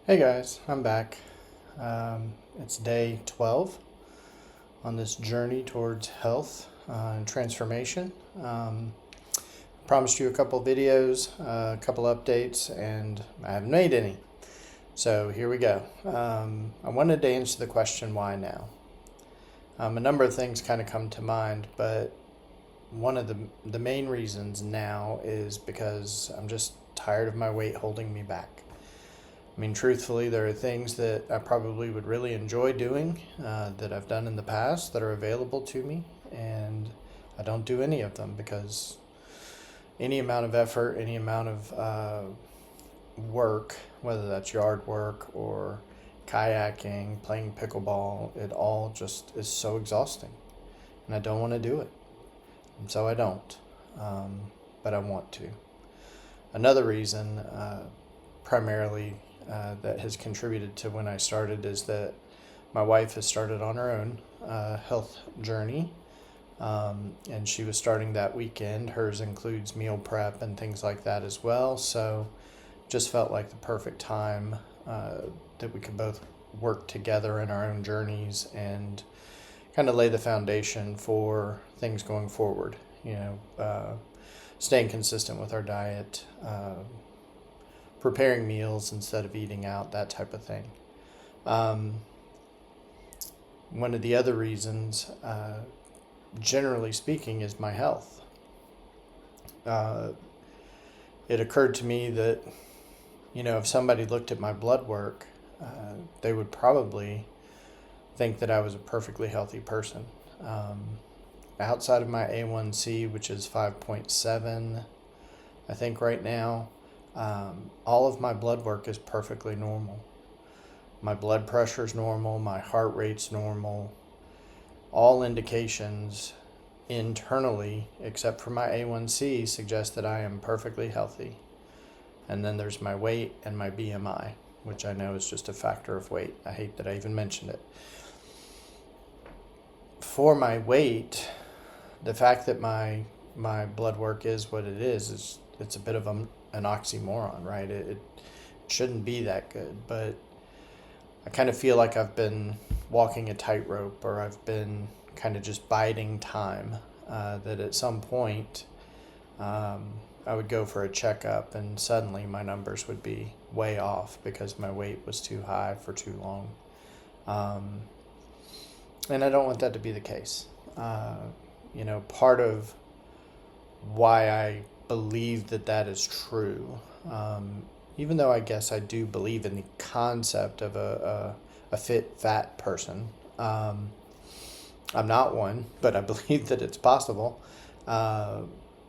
Hey guys, I'm back. It's day 12 on this journey towards health and transformation. Promised you a couple videos, a couple updates, and I haven't made any. So here we go. I wanted to answer the question, why now? A number of things kind of come to mind, but one of the main reasons now is because I'm just tired of my weight holding me back. I mean, truthfully, there are things that I probably would really enjoy doing that I've done in the past that are available to me, and I don't do any of them because any amount of effort, any amount of work, whether that's yard work or kayaking, playing pickleball, it all just is so exhausting, and I don't want to do it, and so I don't. But I want to. Another reason, primarily that has contributed to when I started, is that my wife has started on her own health journey, and she was starting that weekend. Hers includes meal prep and things like that as well, so just felt like the perfect time that we could both work together in our own journeys and kind of lay the foundation for things going forward. Staying consistent with our diet, preparing meals instead of eating out, that type of thing. One of the other reasons, generally speaking, is my health. It occurred to me that, if somebody looked at my blood work, they would probably think that I was a perfectly healthy person. Outside of my A1C, which is 5.7, I think right now, all of my blood work is perfectly normal. My blood pressure is normal, my heart rate's normal. All indications internally, except for my A1C, suggest that I am perfectly healthy. And then there's my weight and my BMI, which I know is just a factor of weight. I hate that I even mentioned it. For my weight, the fact that my blood work is what it is it's a bit of an oxymoron, right? It shouldn't be that good, but I kind of feel like I've been walking a tightrope, or I've been kind of just biding time. That at some point, I would go for a checkup, and suddenly my numbers would be way off because my weight was too high for too long. And I don't want that to be the case. Part of why I believe that is true, even though I guess I do believe in the concept of a fit, fat person. I'm not one, but I believe that it's possible,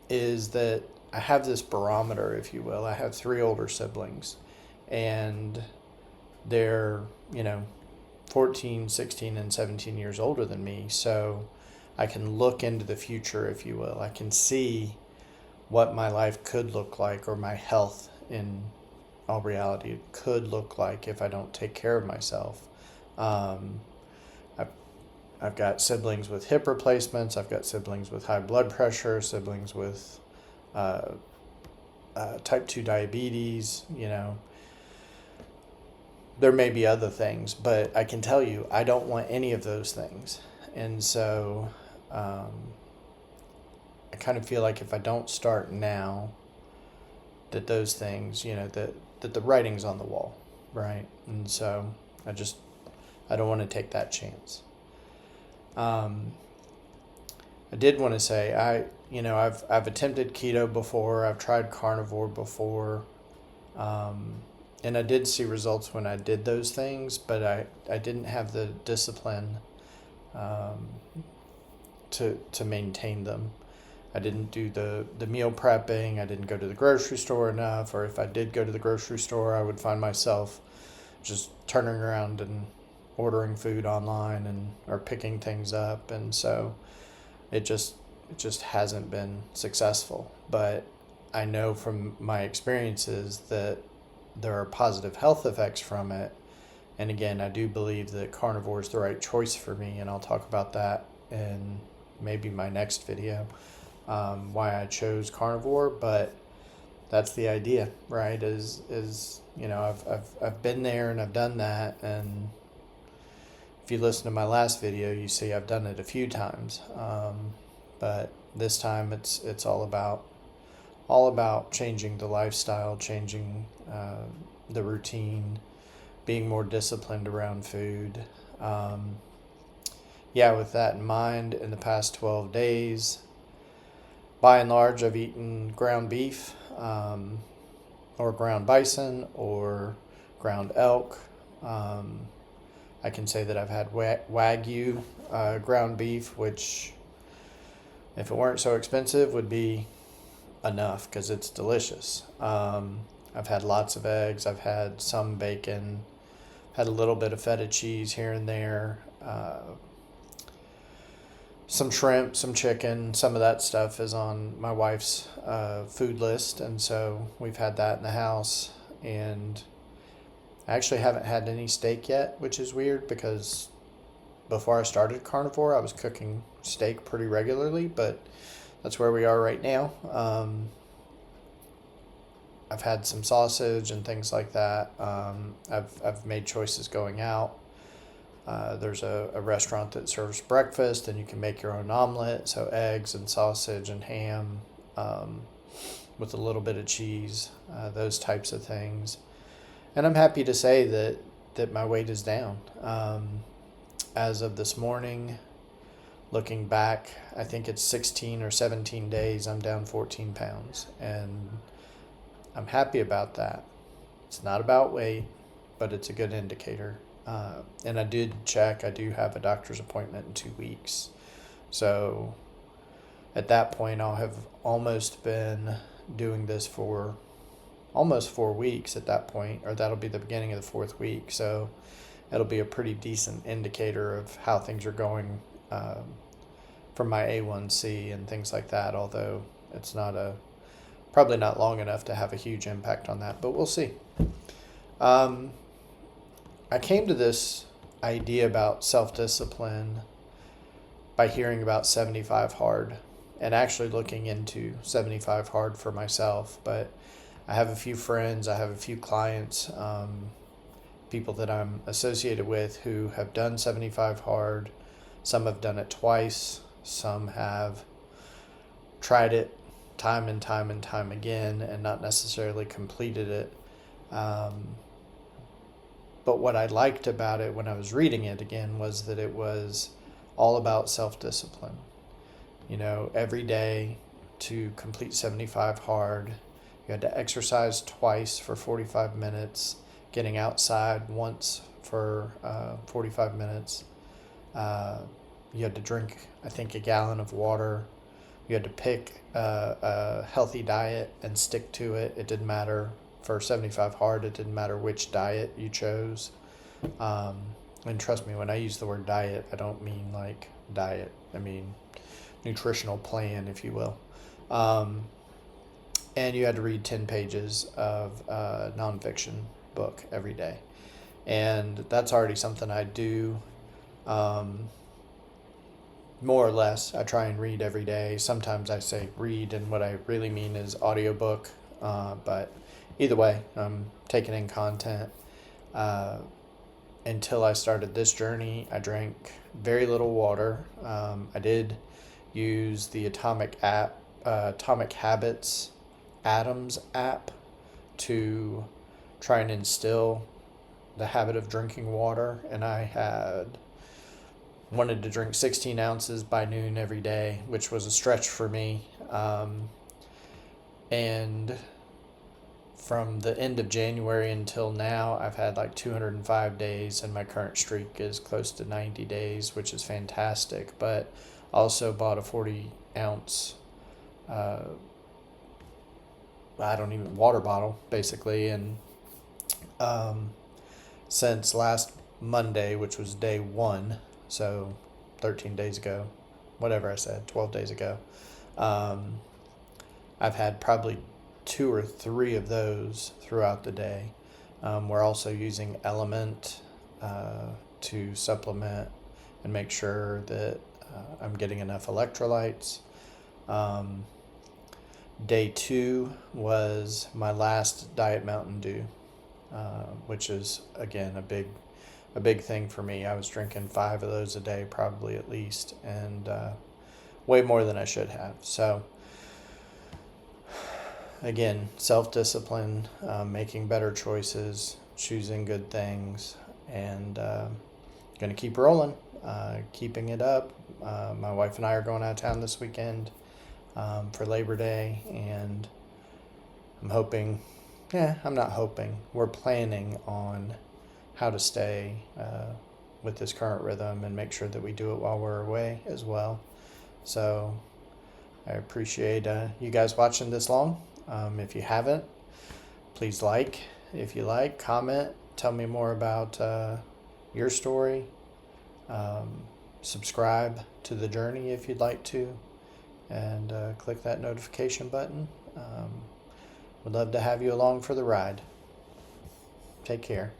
is that I have this barometer, if you will. I have 3 older siblings, and they're, 14, 16, and 17 years older than me. So I can look into the future, if you will. I can see what my life could look like, or my health in all reality could look like if I don't take care of myself. I've got siblings with hip replacements. I've got siblings with high blood pressure, siblings with type 2 diabetes. There may be other things, but I can tell you I don't want any of those things. And so I kind of feel like if I don't start now, that those things, that the writing's on the wall, right? And so I don't want to take that chance. I did want to say I've attempted keto before. I've tried carnivore before, and I did see results when I did those things, but I didn't have the discipline to maintain them. I didn't do the meal prepping. I didn't go to the grocery store enough, or if I did go to the grocery store, I would find myself just turning around and ordering food online or picking things up, and so it just hasn't been successful. But I know from my experiences that there are positive health effects from it. And again, I do believe that carnivore is the right choice for me, and I'll talk about that in maybe my next video, why I chose carnivore. But that's the idea, right? I've been there and I've done that, and if you listen to my last video, you see I've done it a few times. But this time it's all about changing the lifestyle, changing the routine, being more disciplined around food. Um, yeah, with that in mind, in the past 12 days, by and large, I've eaten ground beef, or ground bison, or ground elk. Um, I can say that I've had Wagyu ground beef, which, if it weren't so expensive, would be enough because it's delicious. I've had lots of eggs. I've had some bacon. Had a little bit of feta cheese here and there. Some shrimp, some chicken. Some of that stuff is on my wife's food list, and so we've had that in the house. And I actually haven't had any steak yet, which is weird because before I started carnivore, I was cooking steak pretty regularly, but that's where we are right now. I've had some sausage and things like that. I've made choices going out. There's a restaurant that serves breakfast, and you can make your own omelet. So eggs and sausage and ham, with a little bit of cheese, those types of things. And I'm happy to say that my weight is down. As of this morning, looking back, I think it's 16 or 17 days, I'm down 14 pounds. And I'm happy about that. It's not about weight, but it's a good indicator. And I did check, I do have a doctor's appointment in 2 weeks. So at that point, I'll have almost been doing this for almost 4 weeks at that point, or that'll be the beginning of the 4th week. So it'll be a pretty decent indicator of how things are going, from my A1C and things like that, although it's probably not long enough to have a huge impact on that, but we'll see. I came to this idea about self-discipline by hearing about 75 Hard and actually looking into 75 Hard for myself. But I have a few friends, I have a few clients, people that I'm associated with who have done 75 Hard. Some have done it twice, some have tried it time and time and time again and not necessarily completed it. But what I liked about it when I was reading it again was that it was all about self-discipline. Every day to complete 75 Hard, you had to exercise twice for 45 minutes, getting outside once for 45 minutes. You had to drink, I think, a gallon of water. You had to pick a healthy diet and stick to it. It didn't matter. For 75 Hard, it didn't matter which diet you chose. And trust me, when I use the word diet, I don't mean like diet. I mean nutritional plan, if you will. And you had to read 10 pages of a nonfiction book every day. And that's already something I do, more or less. I try and read every day. Sometimes I say read, and what I really mean is audiobook. But either way, I'm taking in content. Until I started this journey, I drank very little water. I did use the Atomic Habits Atoms app to try and instill the habit of drinking water, and I had wanted to drink 16 ounces by noon every day, which was a stretch for me. And from the end of January until now, I've had like 205 days, and my current streak is close to 90 days, which is fantastic. But also bought a 40-ounce water bottle, basically. And since last Monday, which was day 1, so 13 days ago, whatever I said, 12 days ago, I've had probably 2 or 3 of those throughout the day. We're also using Element to supplement and make sure that I'm getting enough electrolytes. Day 2 was my last Diet Mountain Dew, which is again a big thing for me. I was drinking 5 of those a day, probably at least, and way more than I should have. So again, self-discipline, making better choices, choosing good things, and going to keep rolling, keeping it up. My wife and I are going out of town this weekend for Labor Day, and I'm not hoping, we're planning on how to stay with this current rhythm and make sure that we do it while we're away as well. So I appreciate you guys watching this long. If you haven't, please like. If you like, comment, tell me more about your story. Subscribe to the journey if you'd like to, and click that notification button. Would love to have you along for the ride. Take care.